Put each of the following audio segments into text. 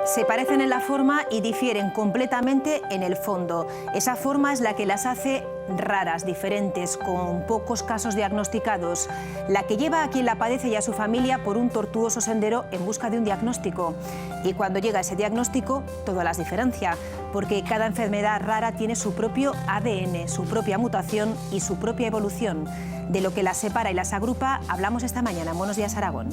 Se parecen en la forma y difieren completamente en el fondo. Esa forma es la que las hace raras, diferentes, con pocos casos diagnosticados, la que lleva a quien la padece y a su familia por un tortuoso sendero en busca de un diagnóstico. Y cuando llega ese diagnóstico, todo las diferencia, porque cada enfermedad rara tiene su propio ADN, su propia mutación y su propia evolución. De lo que las separa y las agrupa hablamos esta mañana. Buenos días, Aragón.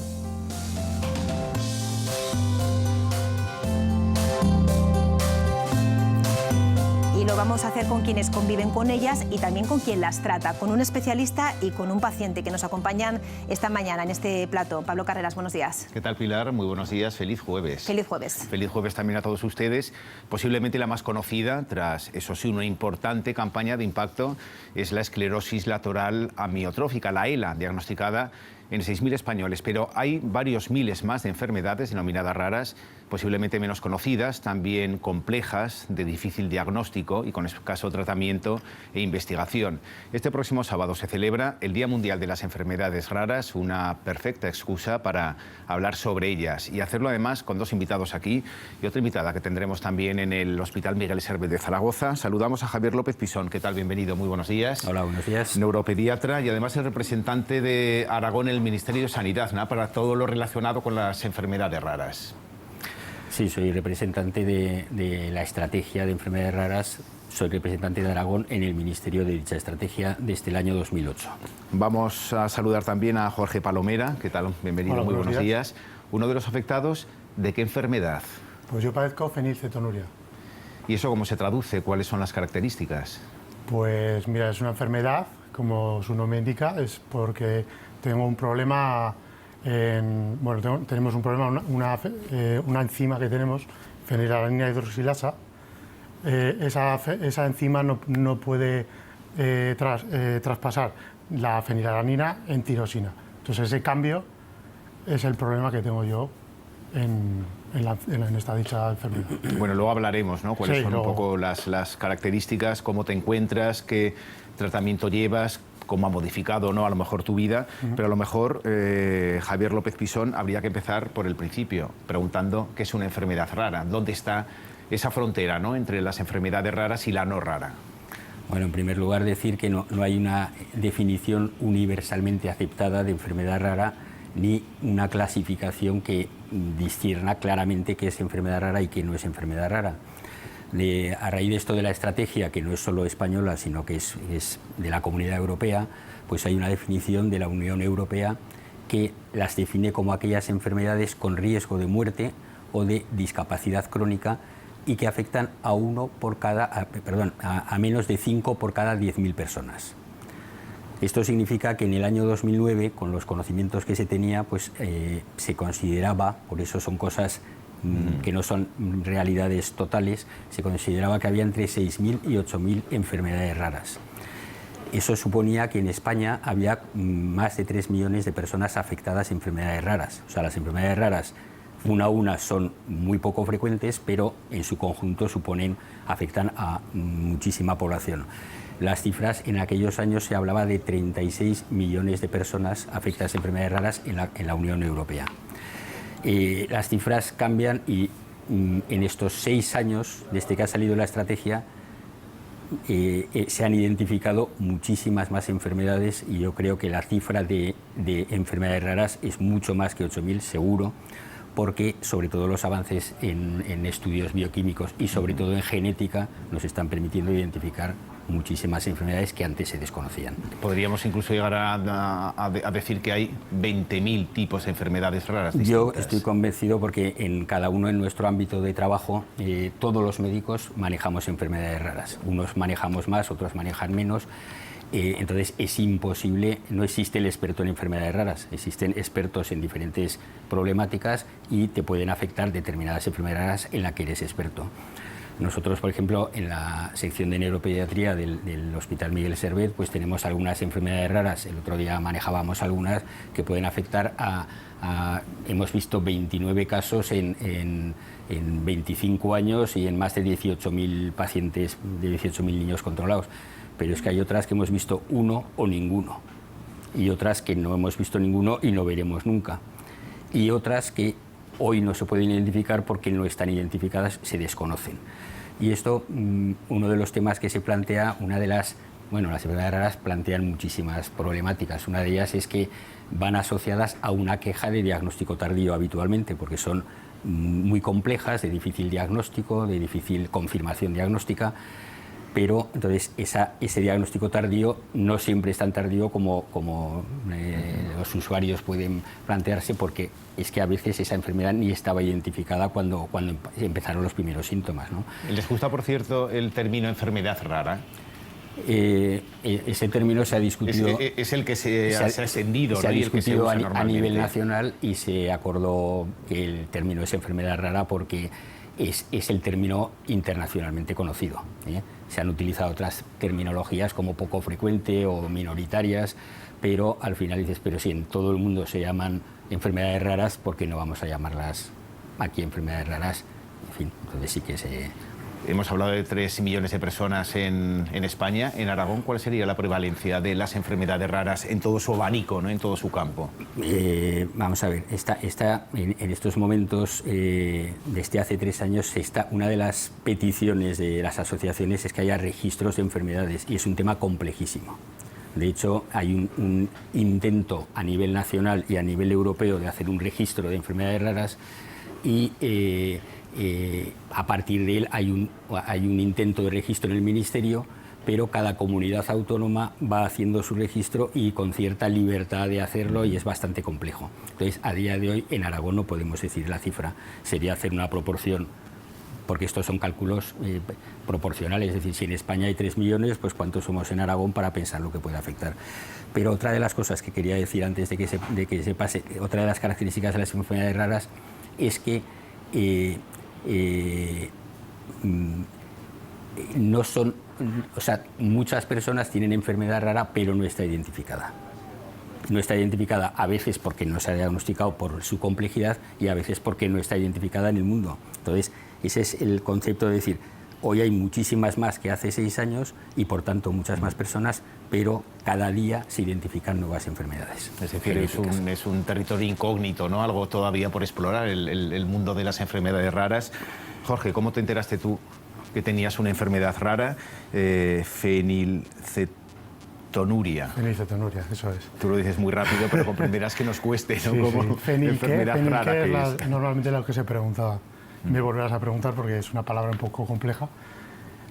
Y lo vamos a hacer con quienes conviven con ellas y también con quien las trata, con un especialista y con un paciente que nos acompañan esta mañana en este plató. Pablo Carreras, buenos días. ¿Qué tal, Pilar? Muy buenos días, feliz jueves. Feliz jueves. Feliz jueves también a todos ustedes. Posiblemente la más conocida, tras, eso sí, una importante campaña de impacto, es la esclerosis lateral amiotrófica, la ELA, diagnosticada en 6.000 españoles, pero hay varios miles más de enfermedades denominadas raras, posiblemente menos conocidas, también complejas, de difícil diagnóstico y con escaso tratamiento e investigación. Este próximo sábado se celebra el Día Mundial de las Enfermedades Raras, una perfecta excusa para hablar sobre ellas y hacerlo además con dos invitados aquí y otra invitada que tendremos también en el Hospital Miguel Servet de Zaragoza. Saludamos a Javier López Pisón. ¿Qué tal? Bienvenido, muy buenos días. Hola, buenos días. Neuropediatra y además el representante de Aragón en el Ministerio de Sanidad, ¿no?, para todo lo relacionado con las enfermedades raras. Sí, soy representante de la estrategia de enfermedades raras. Soy representante de Aragón en el Ministerio de dicha estrategia desde el año 2008. Vamos a saludar también a Jorge Palomera. ¿Qué tal? Bienvenido, Hola, muy buenos días. Uno de los afectados, ¿de qué enfermedad? Pues yo padezco fenilcetonuria. ¿Y eso cómo se traduce? ¿Cuáles son las características? Pues mira, es una enfermedad, como su nombre indica, es porque tengo un problema, tenemos un problema, una enzima que tenemos, fenilalanina hidroxilasa. Esa enzima no puede traspasar la fenilalanina en tirosina. Entonces ese cambio es el problema que tengo yo en esta dicha enfermedad. Bueno, luego hablaremos, ¿no? Cuáles sí, son un poco las características, cómo te encuentras, qué tratamiento llevas, cómo ha modificado, ¿no?, a lo mejor tu vida, pero a lo mejor, Javier López Pisón, habría que empezar por el principio, preguntando qué es una enfermedad rara, dónde está esa frontera, ¿no?, entre las enfermedades raras y la no rara. Bueno, en primer lugar decir que no hay una definición universalmente aceptada de enfermedad rara, ni una clasificación que discierna claramente qué es enfermedad rara y qué no es enfermedad rara. A raíz de esto de la estrategia, que no es solo española, sino que es de la Comunidad Europea, pues hay una definición de la Unión Europea que las define como aquellas enfermedades con riesgo de muerte o de discapacidad crónica y que afectan a menos de 5 por cada 10.000 personas. Esto significa que en el año 2009, con los conocimientos que se tenía, pues se consideraba, por eso son cosas que no son realidades totales, se consideraba que había entre 6.000 y 8.000 enfermedades raras. Eso suponía que en España había más de 3 millones de personas afectadas a enfermedades raras. O sea, las enfermedades raras, una a una, son muy poco frecuentes, pero en su conjunto afectan a muchísima población. Las cifras, en aquellos años se hablaba de 36 millones de personas afectadas a enfermedades raras en la Unión Europea. Las cifras cambian y en estos 6 años, desde que ha salido la estrategia, se han identificado muchísimas más enfermedades y yo creo que la cifra de enfermedades raras es mucho más que 8.000, seguro, porque sobre todo los avances en estudios bioquímicos y sobre todo en genética nos están permitiendo identificar muchísimas enfermedades que antes se desconocían. Podríamos incluso llegar a decir que hay 20.000 tipos de enfermedades raras distintas. Yo estoy convencido porque en cada uno en nuestro ámbito de trabajo todos los médicos manejamos enfermedades raras. Unos manejamos más, otros manejan menos. Entonces es imposible, no existe el experto en enfermedades raras, existen expertos en diferentes problemáticas y te pueden afectar determinadas enfermedades raras en las que eres experto. Nosotros, por ejemplo, en la sección de neuropediatría del Hospital Miguel Servet, pues tenemos algunas enfermedades raras. El otro día manejábamos algunas que pueden afectar hemos visto 29 casos en 25 años y en más de 18.000 pacientes, de 18.000 niños controlados. Pero es que hay otras que hemos visto uno o ninguno, y otras que no hemos visto ninguno y no veremos nunca, y otras que hoy no se pueden identificar porque no están identificadas, se desconocen. Y esto, uno de los temas que se plantea, las enfermedades raras plantean muchísimas problemáticas. Una de ellas es que van asociadas a una queja de diagnóstico tardío habitualmente, porque son muy complejas, de difícil diagnóstico, de difícil confirmación diagnóstica, pero entonces ese diagnóstico tardío no siempre es tan tardío como los usuarios pueden plantearse, porque es que a veces esa enfermedad ni estaba identificada cuando empezaron los primeros síntomas, ¿no? ¿Les gusta, por cierto, el término enfermedad rara? Ese término se ha discutido. Es el que se ha extendido, se ha discutido a nivel nacional, y se acordó que el término es enfermedad rara porque es el término internacionalmente conocido, ¿eh? Se han utilizado otras terminologías como poco frecuente o minoritarias, pero al final dices, pero si en todo el mundo se llaman enfermedades raras, ¿por qué no vamos a llamarlas aquí enfermedades raras? En fin, entonces sí que se... Hemos hablado de 3 millones de personas en España. En Aragón, ¿cuál sería la prevalencia de las enfermedades raras en todo su abanico, ¿no? En todo su campo? Vamos a ver, en estos momentos, desde hace 3 años, una de las peticiones de las asociaciones es que haya registros de enfermedades, y es un tema complejísimo. De hecho, hay un intento a nivel nacional y a nivel europeo de hacer un registro de enfermedades raras, y a partir de él hay un intento de registro en el Ministerio, pero cada comunidad autónoma va haciendo su registro y con cierta libertad de hacerlo, y es bastante complejo. Entonces, a día de hoy, en Aragón no podemos decir la cifra. Sería hacer una proporción, porque estos son cálculos proporcionales, es decir, si en España hay 3 millones, pues cuántos somos en Aragón para pensar lo que puede afectar. Pero otra de las cosas que quería decir antes de que se pase, otra de las características de las enfermedades raras es que no son, o sea, muchas personas tienen enfermedad rara, pero no está identificada. No está identificada a veces porque no se ha diagnosticado por su complejidad, y a veces porque no está identificada en el mundo. Entonces, ese es el concepto de decir, hoy hay muchísimas más que hace 6 años, y por tanto muchas más personas, pero cada día se identifican nuevas enfermedades. Es decir, es un territorio incógnito, ¿no? Algo todavía por explorar, el mundo de las enfermedades raras. Jorge, ¿cómo te enteraste tú que tenías una enfermedad rara? Fenilcetonuria. Fenilcetonuria, eso es. Tú lo dices muy rápido, pero comprenderás que nos cueste, ¿no? Sí, Como sí. enfermedad rara que es. Normalmente lo que se preguntaba. Me volverás a preguntar porque es una palabra un poco compleja.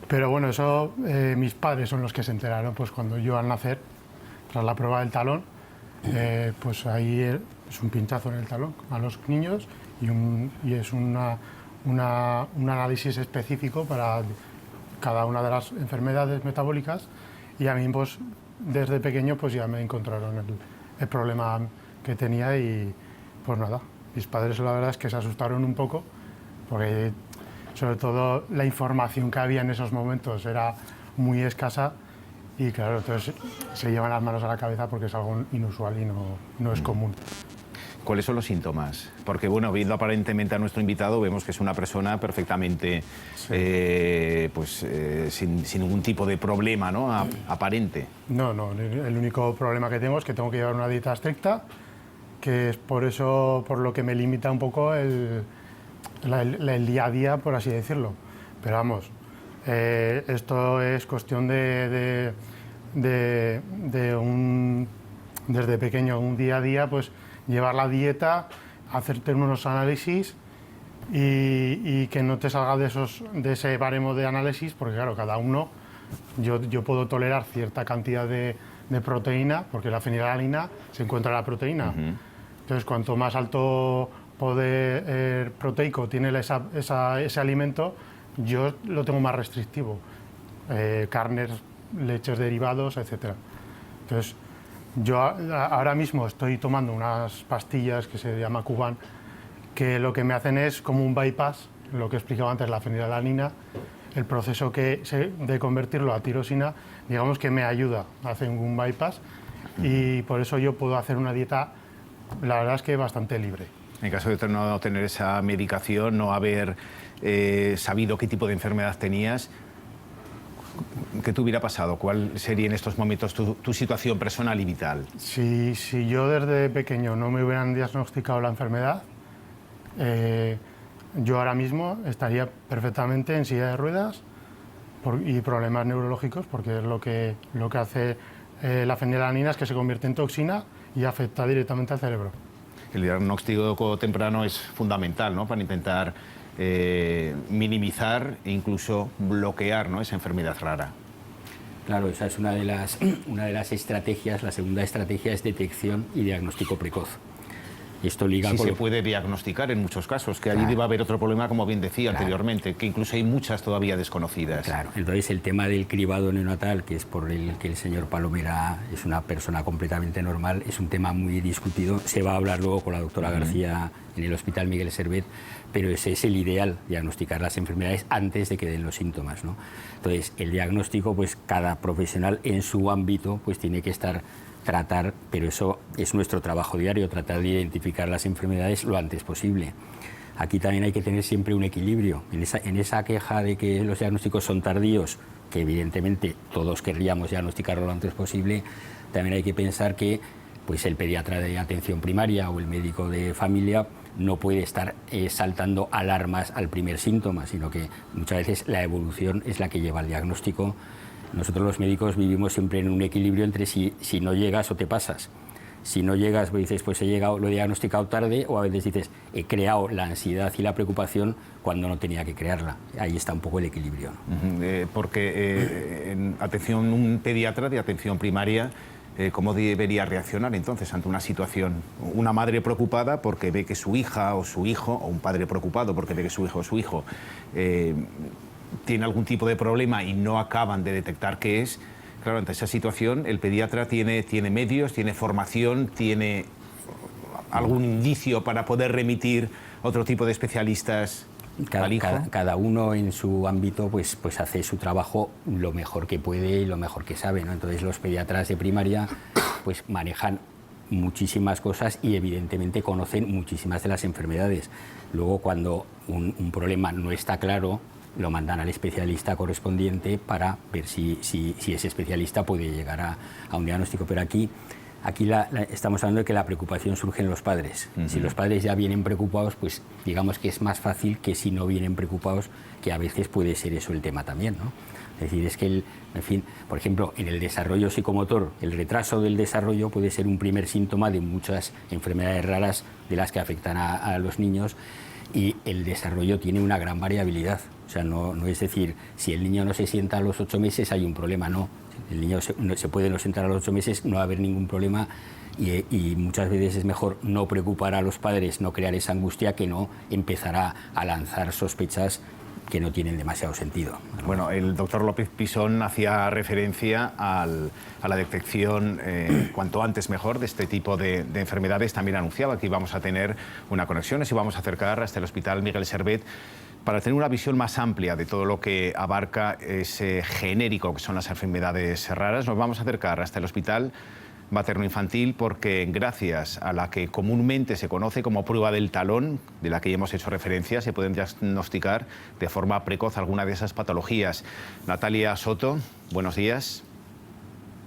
Pero bueno, eso mis padres son los que se enteraron, pues cuando yo al nacer, tras la prueba del talón, pues ahí es un pinchazo en el talón a los niños, y es un análisis específico para cada una de las enfermedades metabólicas, y a mí pues desde pequeño pues ya me encontraron el problema que tenía, y pues nada, mis padres la verdad es que se asustaron un poco, porque sobre todo la información que había en esos momentos era muy escasa, y claro, entonces se llevan las manos a la cabeza porque es algo inusual y no es común. ¿Cuáles son los síntomas? Porque, bueno, viendo aparentemente a nuestro invitado, vemos que es una persona perfectamente, sí, sin ningún tipo de problema, ¿no? Aparente. No, el único problema que tengo es que tengo que llevar una dieta estricta, que es por lo que me limita un poco el día a día, por así decirlo. Pero vamos, esto es cuestión desde pequeño, un día a día, pues llevar la dieta, hacerte unos análisis y que no te salga de ese baremo de análisis, porque claro, cada uno, yo puedo tolerar cierta cantidad de proteína, porque la fenilalanina se encuentra en la proteína. Entonces, cuanto más alto poder proteico tiene ese alimento, yo lo tengo más restrictivo. Carnes, leches derivados, etc. Entonces, yo ahora mismo estoy tomando unas pastillas que se llama Kuban, que lo que me hacen es como un bypass, lo que explicaba antes, la fenilalanina, el proceso de convertirlo a tirosina, digamos que me ayuda, hace un bypass, y por eso yo puedo hacer una dieta, la verdad es que bastante libre. En caso de no tener esa medicación, no haber sabido qué tipo de enfermedad tenías, ¿qué te hubiera pasado? ¿Cuál sería en estos momentos tu situación personal y vital? Si yo desde pequeño no me hubieran diagnosticado la enfermedad, yo ahora mismo estaría perfectamente en silla de ruedas y problemas neurológicos, porque es lo que hace la fenilalanina, es que se convierte en toxina y afecta directamente al cerebro. El diagnóstico temprano es fundamental, ¿no?, para intentar minimizar e incluso bloquear, ¿no?, esa enfermedad rara. Claro, esa es una de las estrategias. La segunda estrategia es detección y diagnóstico precoz. Esto liga sí con se puede diagnosticar en muchos casos, que ahí Claro. va a haber otro problema, como bien decía Claro. anteriormente, que incluso hay muchas todavía desconocidas. Claro, entonces el tema del cribado neonatal, que es por el que el señor Palomera es una persona completamente normal, es un tema muy discutido. Se va a hablar luego con la doctora García en el Hospital Miguel Servet, pero ese es el ideal, diagnosticar las enfermedades antes de que den los síntomas, ¿no? Entonces, el diagnóstico, pues cada profesional en su ámbito pues tiene que tratar, pero eso es nuestro trabajo diario, tratar de identificar las enfermedades lo antes posible. Aquí también hay que tener siempre un equilibrio. En esa queja de que los diagnósticos son tardíos, que evidentemente todos querríamos diagnosticarlo lo antes posible, también hay que pensar que pues el pediatra de atención primaria o el médico de familia no puede estar saltando alarmas al primer síntoma, sino que muchas veces la evolución es la que lleva al diagnóstico. Nosotros los médicos vivimos siempre en un equilibrio entre si no llegas o te pasas. Si no llegas, pues dices, pues he llegado, lo he diagnosticado tarde, o a veces dices, he creado la ansiedad y la preocupación cuando no tenía que crearla. Ahí está un poco el equilibrio, ¿no? Porque en atención, un pediatra de atención primaria, ¿cómo debería reaccionar entonces ante una situación? Una madre preocupada porque ve que su hija o su hijo, o un padre preocupado porque ve que su hijo o su hijo tiene algún tipo de problema y no acaban de detectar qué es. Claro, ante esa situación el pediatra tiene medios, tiene formación, tiene algún indicio para poder remitir a otro tipo de especialistas al hijo. Cada uno en su ámbito pues hace su trabajo lo mejor que puede y lo mejor que sabe, ¿no? Entonces los pediatras de primaria pues manejan muchísimas cosas y evidentemente conocen muchísimas de las enfermedades. Luego cuando un problema no está claro, lo mandan al especialista correspondiente para ver si ese especialista puede llegar a un diagnóstico. Pero aquí estamos hablando de que la preocupación surge en los padres. Si los padres ya vienen preocupados, pues digamos que es más fácil que si no vienen preocupados, que a veces puede ser eso el tema también, ¿no? Es decir, es que, en fin, por ejemplo, en el desarrollo psicomotor, el retraso del desarrollo puede ser un primer síntoma de muchas enfermedades raras de las que afectan a los niños, y el desarrollo tiene una gran variabilidad. O sea, no es decir, si el niño no se sienta a los 8 meses hay un problema, no. El niño se puede no sentar a los 8 meses, no va a haber ningún problema, y muchas veces es mejor no preocupar a los padres, no crear esa angustia, que no empezar a lanzar sospechas que no tienen demasiado sentido. Bueno, el doctor López Pisón hacía referencia a la detección cuanto antes mejor de este tipo de enfermedades. También anunciaba que íbamos a tener una conexión, y vamos a acercar hasta el Hospital Miguel Servet para tener una visión más amplia de todo lo que abarca ese genérico que son las enfermedades raras. Nos vamos a acercar hasta el Hospital Materno-Infantil porque, gracias a la que comúnmente se conoce como prueba del talón, de la que ya hemos hecho referencia, se pueden diagnosticar de forma precoz alguna de esas patologías. Natalia Soto, buenos días.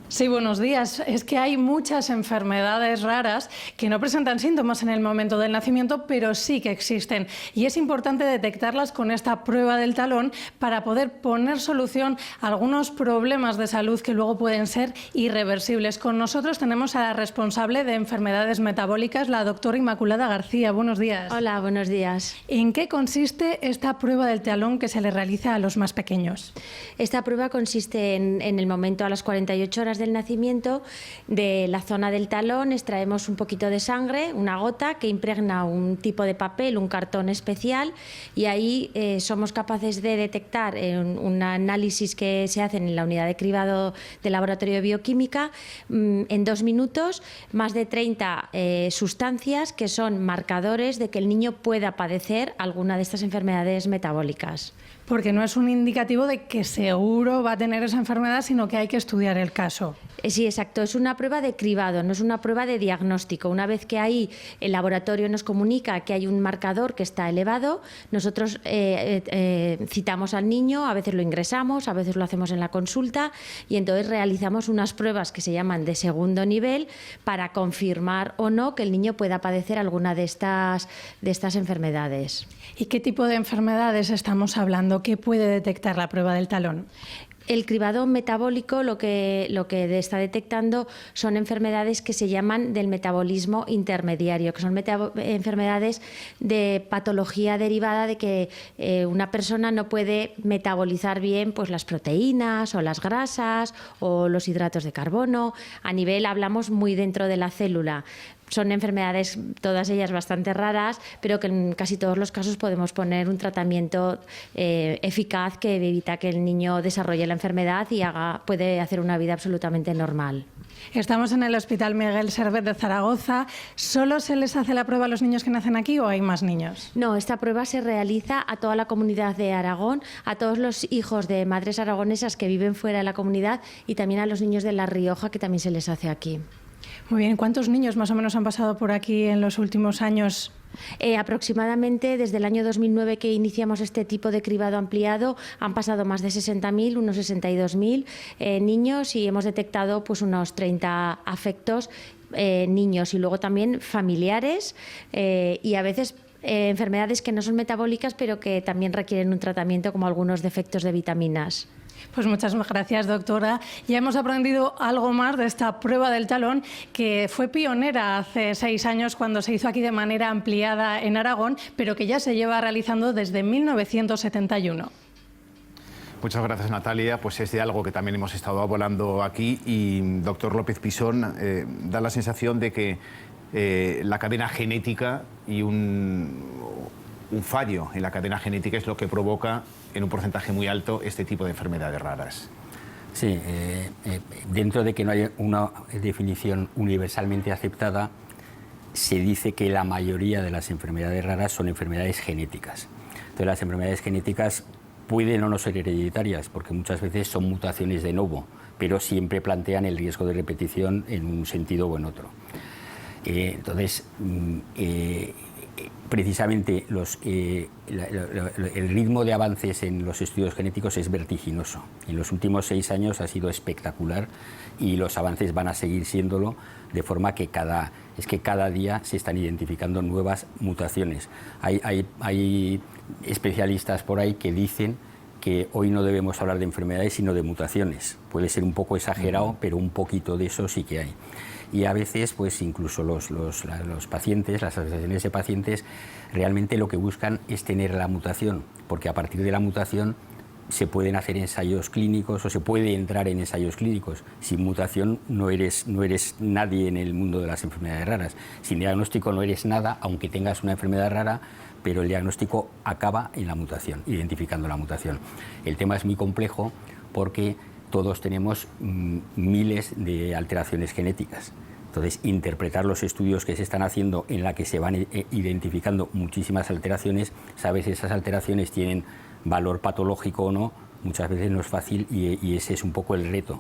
Sí, buenos días. Es que hay muchas enfermedades raras que no presentan síntomas en el momento del nacimiento, pero sí que existen. Y es importante detectarlas con esta prueba del talón para poder poner solución a algunos problemas de salud que luego pueden ser irreversibles. Con nosotros tenemos a la responsable de enfermedades metabólicas, la doctora Inmaculada García. Buenos días. Hola, buenos días. ¿En qué consiste esta prueba del talón que se le realiza a los más pequeños? Esta prueba consiste en el momento, a las 48 horas del nacimiento, de la zona del talón extraemos un poquito de sangre, una gota que impregna un tipo de papel, un cartón especial, y ahí somos capaces de detectar un análisis que se hace en la unidad de cribado del laboratorio de bioquímica en 2 minutos, más de 30 sustancias que son marcadores de que el niño pueda padecer alguna de estas enfermedades metabólicas. Porque no es un indicativo de que seguro va a tener esa enfermedad, sino que hay que estudiar el caso. caso. Sí, exacto. Es una prueba de cribado, no es una prueba de diagnóstico. Una vez que ahí el laboratorio nos comunica que hay un marcador que está elevado, nosotros citamos al niño, a veces lo ingresamos, a veces lo hacemos en la consulta y entonces realizamos unas pruebas que se llaman de segundo nivel para confirmar o no que el niño pueda padecer alguna de estas enfermedades. ¿Y qué tipo de enfermedades estamos hablando? ¿Qué puede detectar la prueba del talón? El cribado metabólico lo que está detectando son enfermedades que se llaman del metabolismo intermediario, que son enfermedades de patología derivada de que una persona no puede metabolizar bien pues, las proteínas o las grasas o los hidratos de carbono. A nivel, hablamos muy dentro de la célula. Son enfermedades, todas ellas bastante raras, pero que en casi todos los casos podemos poner un tratamiento eficaz que evita que el niño desarrolle la enfermedad y puede hacer una vida absolutamente normal. Estamos en el Hospital Miguel Servet de Zaragoza. ¿Solo se les hace la prueba a los niños que nacen aquí o hay más niños? No, esta prueba se realiza a toda la comunidad de Aragón, a todos los hijos de madres aragonesas que viven fuera de la comunidad y también a los niños de La Rioja, que también se les hace aquí. Muy bien, ¿cuántos niños más o menos han pasado por aquí en los últimos años? Aproximadamente desde el año 2009 que iniciamos este tipo de cribado ampliado han pasado más de 60.000, unos 62.000 niños y hemos detectado pues unos 30 afectos niños y luego también familiares y a veces enfermedades que no son metabólicas pero que también requieren un tratamiento como algunos defectos de vitaminas. Pues muchas gracias, doctora. Ya hemos aprendido algo más de esta prueba del talón, que fue pionera hace 6 años cuando se hizo aquí de manera ampliada en Aragón, pero que ya se lleva realizando desde 1971. Muchas gracias, Natalia. Pues es de algo que también hemos estado hablando aquí y, doctor López Pisón, da la sensación de que la cadena genética y un fallo en la cadena genética es lo que provoca en un porcentaje muy alto este tipo de enfermedades raras. Sí, dentro de que no hay una definición universalmente aceptada, se dice que la mayoría de las enfermedades raras son enfermedades genéticas. Entonces, las enfermedades genéticas pueden o no ser hereditarias, porque muchas veces son mutaciones de novo, pero siempre plantean el riesgo de repetición en un sentido o en otro. Entonces, precisamente el ritmo de avances en los estudios genéticos es vertiginoso. En los últimos 6 años ha sido espectacular y los avances van a seguir siéndolo, de forma que cada día se están identificando nuevas mutaciones. Hay especialistas por ahí que dicen que hoy no debemos hablar de enfermedades sino de mutaciones. Puede ser un poco exagerado, pero un poquito de eso sí que hay. Y a veces, pues incluso los pacientes, las asociaciones de pacientes, realmente lo que buscan es tener la mutación, porque a partir de la mutación se pueden hacer ensayos clínicos o se puede entrar en ensayos clínicos. Sin mutación no eres nadie en el mundo de las enfermedades raras. Sin diagnóstico no eres nada, aunque tengas una enfermedad rara, pero el diagnóstico acaba en la mutación, identificando la mutación. El tema es muy complejo porque todos tenemos miles de alteraciones genéticas. Entonces, interpretar los estudios que se están haciendo en la que se van identificando muchísimas alteraciones, sabes si esas alteraciones tienen valor patológico o no, muchas veces no es fácil y ese es un poco el reto.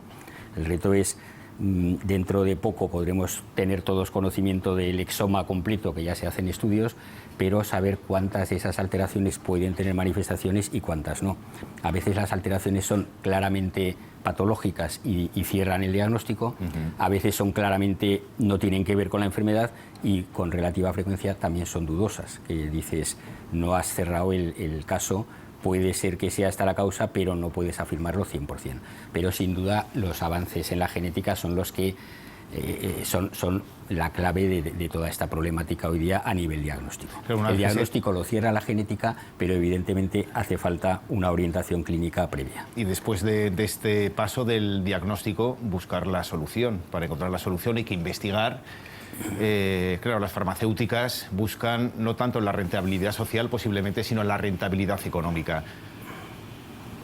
El reto es, dentro de poco podremos tener todos conocimiento del exoma completo, que ya se hacen estudios, pero saber cuántas de esas alteraciones pueden tener manifestaciones y cuántas no. A veces las alteraciones son claramente patológicas y cierran el diagnóstico, a veces son claramente, no tienen que ver con la enfermedad y con relativa frecuencia también son dudosas, que dices, no has cerrado el caso, puede ser que sea esta la causa, pero no puedes afirmarlo 100%. Pero sin duda los avances en la genética son los que son la clave de toda esta problemática hoy día a nivel diagnóstico. El diagnóstico lo cierra la genética, pero evidentemente hace falta una orientación clínica previa. Y después de este paso del diagnóstico, buscar la solución. Para encontrar la solución hay que investigar. Claro, las farmacéuticas buscan no tanto la rentabilidad social posiblemente, sino la rentabilidad económica.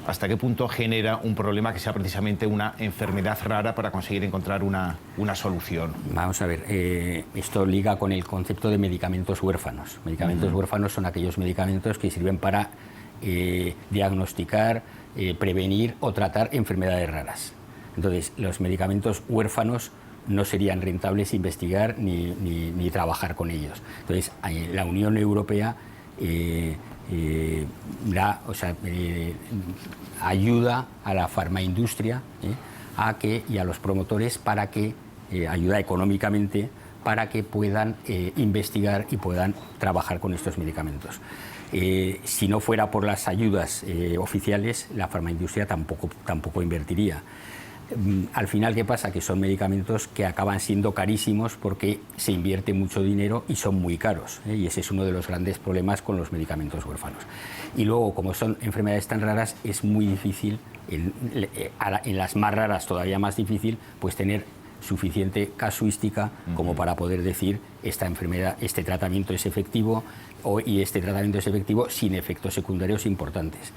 ¿Hasta qué punto genera un problema que sea precisamente una enfermedad rara para conseguir encontrar una solución? Vamos a ver, esto liga con el concepto de medicamentos huérfanos. Medicamentos huérfanos son aquellos medicamentos que sirven para diagnosticar, prevenir o tratar enfermedades raras. Entonces, los medicamentos huérfanos no serían rentables investigar ni trabajar con ellos. Entonces, la Unión Europea ayuda a la farmaindustria y a los promotores para que, ayuda económicamente, para que puedan investigar y puedan trabajar con estos medicamentos. Si no fuera por las ayudas oficiales, la farmaindustria tampoco invertiría. Al final, ¿qué pasa? Que son medicamentos que acaban siendo carísimos porque se invierte mucho dinero y son muy caros, y ese es uno de los grandes problemas con los medicamentos huérfanos. Y luego, como son enfermedades tan raras, es muy difícil, en las más raras todavía más difícil, pues tener suficiente casuística como para poder decir esta enfermedad, este tratamiento es efectivo y este tratamiento es efectivo sin efectos secundarios importantes.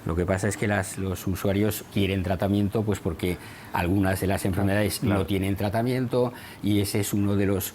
Lo que pasa es que los usuarios quieren tratamiento pues porque algunas de las enfermedades no tienen tratamiento, y ese es uno de los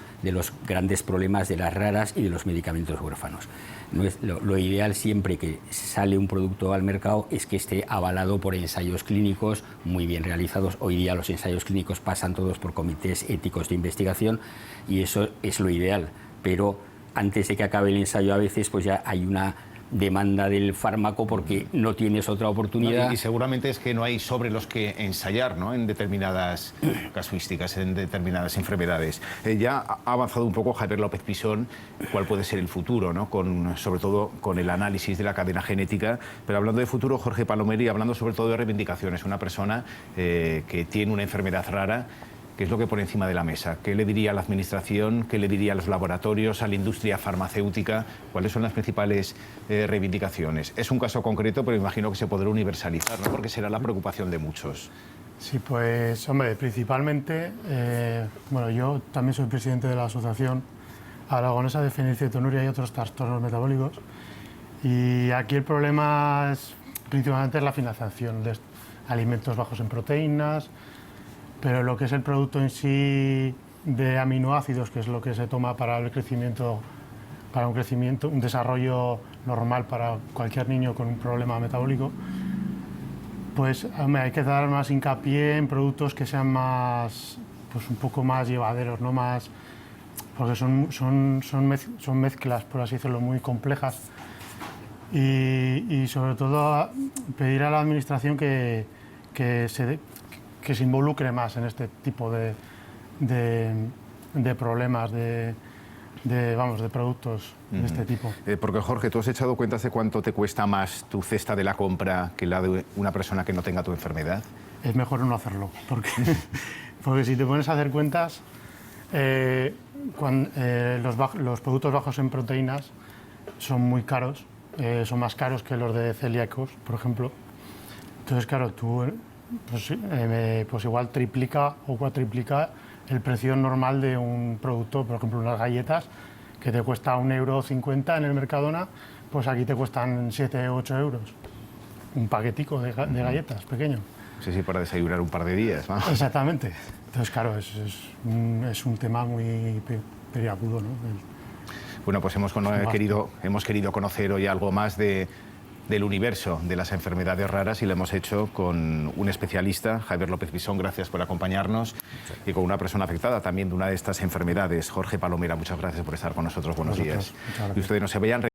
grandes problemas de las raras y de los medicamentos huérfanos. No es, lo ideal siempre que sale un producto al mercado es que esté avalado por ensayos clínicos muy bien realizados. Hoy día los ensayos clínicos pasan todos por comités éticos de investigación y eso es lo ideal, pero antes de que acabe el ensayo a veces pues ya hay una demanda del fármaco porque no tienes otra oportunidad. Y seguramente es que no hay sobre los que ensayar, ¿no?, en determinadas casuísticas, en determinadas enfermedades. Ya ha avanzado un poco Javier López Pisón cuál puede ser el futuro, ¿no?, sobre todo con el análisis de la cadena genética. Pero hablando de futuro, Jorge Palomeri, hablando sobre todo de reivindicaciones, una persona que tiene una enfermedad rara, ¿qué es lo que pone encima de la mesa? ¿Qué le diría a la Administración? ¿Qué le diría a los laboratorios, a la industria farmacéutica? ¿Cuáles son las principales reivindicaciones? Es un caso concreto, pero imagino que se podrá universalizar, ¿no?, porque será la preocupación de muchos. Sí, pues, hombre, principalmente, bueno, yo también soy presidente de la Asociación Aragonesa de Fenilcetonuria y otros trastornos metabólicos, y aquí el problema es principalmente la financiación de alimentos bajos en proteínas, pero lo que es el producto en sí de aminoácidos, que es lo que se toma para el crecimiento, un desarrollo normal para cualquier niño con un problema metabólico, pues hay que dar más hincapié en productos que sean más, pues un poco más llevaderos, no más, porque son mezclas, por así decirlo, muy complejas, y sobre todo pedir a la Administración que se involucre más en este tipo de problemas, de productos de este tipo. Porque, Jorge, ¿tú has echado cuentas de cuánto te cuesta más tu cesta de la compra que la de una persona que no tenga tu enfermedad? Es mejor no hacerlo, porque si te pones a hacer cuentas, los productos bajos en proteínas son muy caros, son más caros que los de celíacos, por ejemplo. Entonces, claro, tú pues igual triplica o cuatriplica el precio normal de un producto, por ejemplo, unas galletas que te cuesta 1,50 € en el Mercadona, pues aquí te cuestan 7 o 8 euros. Un paquetico de galletas pequeño. Sí, para desayunar un par de días, ¿no? Exactamente. Entonces, claro, es un tema muy peliagudo, ¿no? Bueno, pues hemos querido conocer hoy algo más del universo de las enfermedades raras, y lo hemos hecho con un especialista, Javier López Pisón, gracias por acompañarnos, y con una persona afectada también de una de estas enfermedades, Jorge Palomera. Muchas gracias por estar con nosotros. Buenos días. Y ustedes no se vayan.